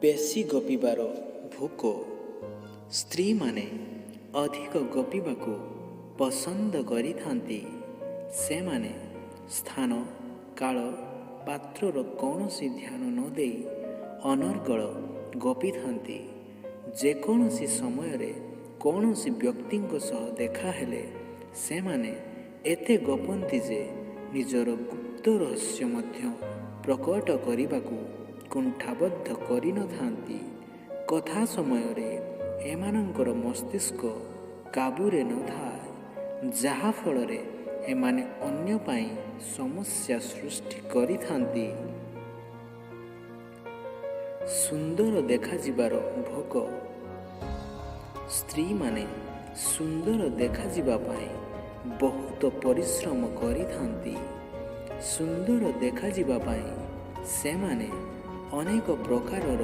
ବେଶୀ ଗପିବାର ଭୋକ। ସ୍ତ୍ରୀମାନେ ଅଧିକ ଗପିବାକୁ ପସନ୍ଦ କରିଥାନ୍ତି। ସେମାନେ ସ୍ଥାନ, କାଳ, ପାତ୍ରର କୌଣସି ଧ୍ୟାନ ନ ଦେଇ ଅନର୍ଗଳ ଗପିଥାନ୍ତି। ଯେକୌଣସି ସମୟରେ କୌଣସି ବ୍ୟକ୍ତିଙ୍କ ସହ ଦେଖା ହେଲେ ସେମାନେ ଏତେ ଗପନ୍ତି ଯେ ନିଜର ଗୁପ୍ତ ରହସ୍ୟ ମଧ୍ୟ ପ୍ରକଟ କରିବାକୁ କୁଣ୍ଠାବୋଧ କରିନଥାନ୍ତି। କଥା ସମୟରେ ଏମାନଙ୍କର ମସ୍ତିଷ୍କ କାବୁରେ ନଥାଏ, ଯାହାଫଳରେ ଏମାନେ ଅନ୍ୟ ପାଇଁ ସମସ୍ୟା ସୃଷ୍ଟି କରିଥାନ୍ତି। ସୁନ୍ଦର ଦେଖାଯିବାର ଭୋକ। ସ୍ତ୍ରୀମାନେ ସୁନ୍ଦର ଦେଖାଯିବା ପାଇଁ ବହୁତ ପରିଶ୍ରମ କରିଥାନ୍ତି। ସୁନ୍ଦର ଦେଖାଯିବା ପାଇଁ ସେମାନେ ଅନେକ ପ୍ରକାରର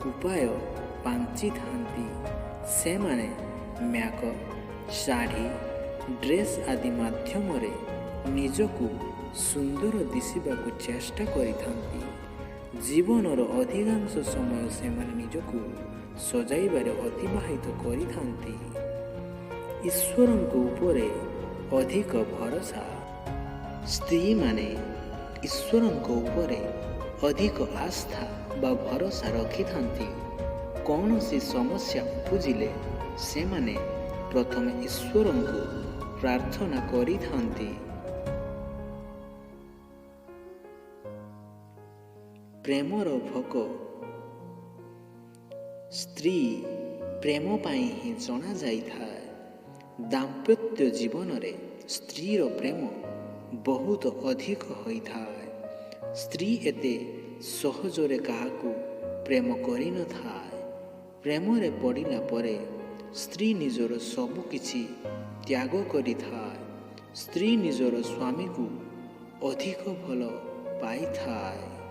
ଉପାୟ ପାଞ୍ଚିଥାନ୍ତି। ସେମାନେ ମେକଅପ୍, ଶାଢ଼ୀ, ଡ୍ରେସ୍ ଆଦି ମାଧ୍ୟମରେ ନିଜକୁ ସୁନ୍ଦର ଦିଶିବାକୁ ଚେଷ୍ଟା କରିଥାନ୍ତି। ଜୀବନର ଅଧିକାଂଶ ସମୟ ସେମାନେ ନିଜକୁ ସଜାଇବାରେ ଅତିବାହିତ କରିଥାନ୍ତି। ଈଶ୍ୱରଙ୍କ ଉପରେ ଅଧିକ ଭରସା। ସ୍ତ୍ରୀମାନେ ଈଶ୍ୱରଙ୍କ ଉପରେ ଅଧିକ ଆସ୍ଥା ବା ଭରସା ରଖିଥାନ୍ତି। କୌଣସି ସମସ୍ୟା ଉପୁଜିଲେ ସେମାନେ ପ୍ରଥମେ ଈଶ୍ୱରଙ୍କୁ ପ୍ରାର୍ଥନା କରିଥାନ୍ତି। ପ୍ରେମର ଭୋକ। ସ୍ତ୍ରୀ ପ୍ରେମ ପାଇଁ ହିଁ ଜଣାଯାଇଥାଏ। ଦାମ୍ପତ୍ୟ ଜୀବନରେ ସ୍ତ୍ରୀର ପ୍ରେମ ବହୁତ ଅଧିକ ହୋଇଥାଏ। ସ୍ତ୍ରୀ ଏତେ ସହଜରେ କାହାକୁ ପ୍ରେମ କରିନଥାଏ। ପ୍ରେମରେ ପଡ଼ିଲା ପରେ ସ୍ତ୍ରୀ ନିଜର ସବୁ କିଛି ତ୍ୟାଗ କରିଥାଏ। ସ୍ତ୍ରୀ ନିଜର ସ୍ୱାମୀକୁ ଅଧିକ ଭଲ ପାଇଥାଏ।